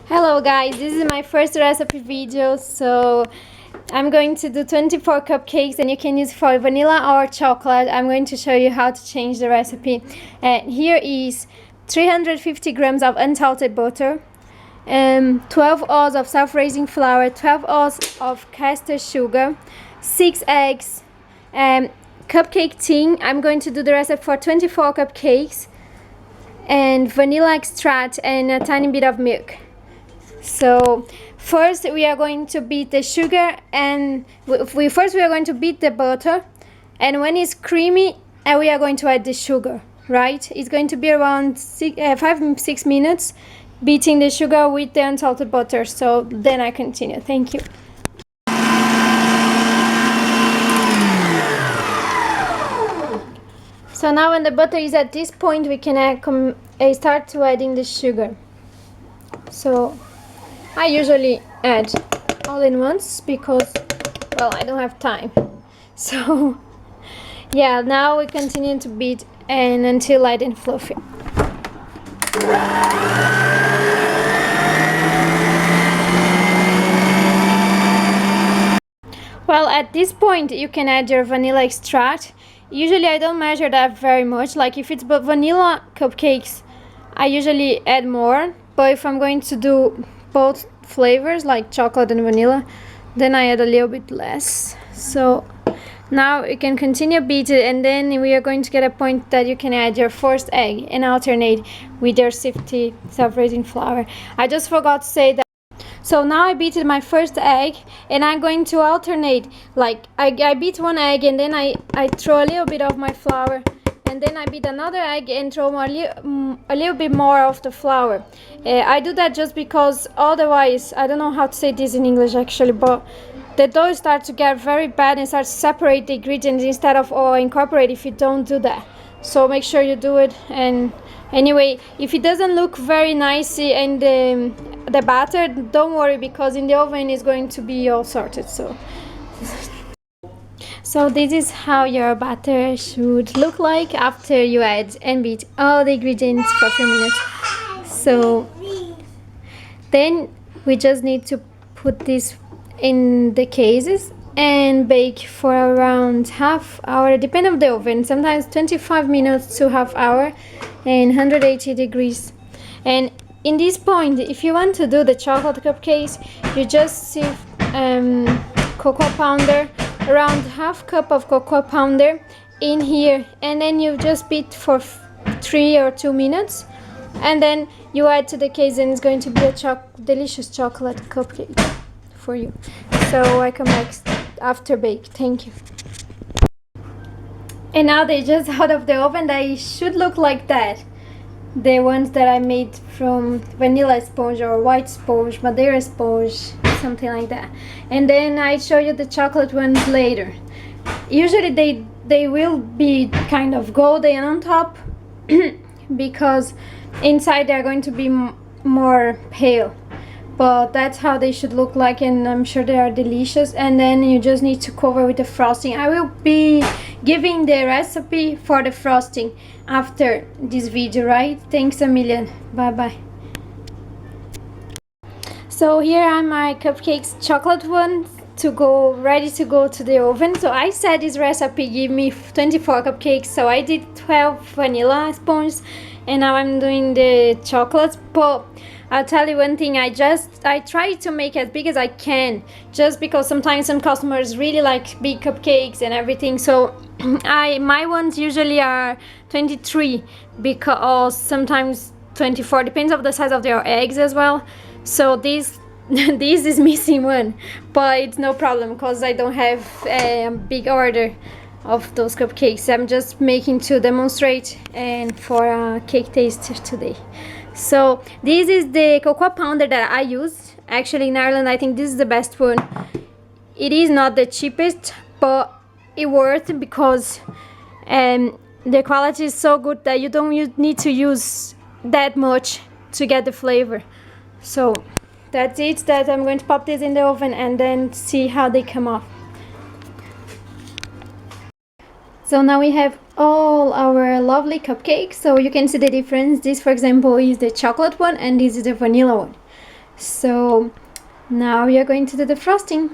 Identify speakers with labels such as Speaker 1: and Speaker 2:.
Speaker 1: Hello guys, this is my first recipe video, so I'm going to do 24 cupcakes and you can use for vanilla or chocolate. I'm going to show you how to change the recipe. Here is 350 grams of unsalted butter, 12 ounces of self-raising flour, 12 ounces of caster sugar, 6 eggs, cupcake tin. I'm going to do the recipe for 24 cupcakes, and vanilla extract and a tiny bit of milk. So first we are going to beat the sugar, and we are going to beat the butter, and when it's creamy we are going to add the sugar, right? It's going to be around 5-6 minutes beating the sugar with the unsalted butter. So then I continue. Thank you. So now when the butter is at this point, we can start to adding the sugar. So I usually add all in once because, well, I don't have time. So yeah, now we continue to beat and until light and fluffy. Well, at this point you can add your vanilla extract. Usually I don't measure that very much. Like if it's vanilla cupcakes, I usually add more, but if I'm going to do both flavors like chocolate and vanilla, then I add a little bit less. So now you can continue beat it, and then we are going to get a point that you can add your first egg and alternate with your sifted self-raising flour. I just forgot to say that. So now I beat my first egg, and I'm going to alternate. Like I beat one egg and then I throw a little bit of my flour, and then I beat another egg and throw a little bit more of the flour. I do that just because otherwise, I don't know how to say this in English actually, but the dough starts to get very bad and starts to separate the ingredients instead of incorporate if you don't do that. So make sure you do it. And anyway, if it doesn't look very nice in the batter, don't worry, because in the oven it's going to be all sorted. So this is how your batter should look like after you add and beat all the ingredients for a few minutes. So then we just need to put this in the cases and bake for around half hour, depending on the oven, sometimes 25 minutes to half hour and 180 degrees. And in this point, if you want to do the chocolate cupcakes, you just sieve cocoa powder, around half cup of cocoa powder in here, and then you just beat for 3 or 2 minutes, and then you add to the case, and it's going to be a delicious chocolate cupcake for you. So I come back after bake. Thank you. And now they're just out of the oven. They should look like that, the ones that I made from vanilla sponge or white sponge, Madeira sponge, something like that. And then I show you the chocolate ones later. Usually they will be kind of golden on top because inside they're going to be more pale, but that's how they should look like, and I'm sure they are delicious. And then you just need to cover with the frosting. I will be giving the recipe for the frosting after this video, right? Thanks a million. Bye bye. So here are my cupcakes, chocolate ones, ready to go to the oven. So I said this recipe give me 24 cupcakes, so I did 12 vanilla sponges, and now I'm doing the chocolates. But I'll tell you one thing, I try to make as big as I can, just because sometimes some customers really like big cupcakes and everything. So my ones usually are 23, because sometimes 24, depends on the size of their eggs as well. So this is missing one, but it's no problem because I don't have a big order of those cupcakes. I'm just making to demonstrate and for a cake taste today. So this is the cocoa powder that I use. Actually in Ireland I think this is the best one. It is not the cheapest, but it worth it because the quality is so good that you don't need to use that much to get the flavor. So that's it. That I'm going to pop this in the oven and then see how they come off. So now we have all our lovely cupcakes, so you can see the difference. This, for example, is the chocolate one and this is the vanilla one. So now we are going to do the frosting.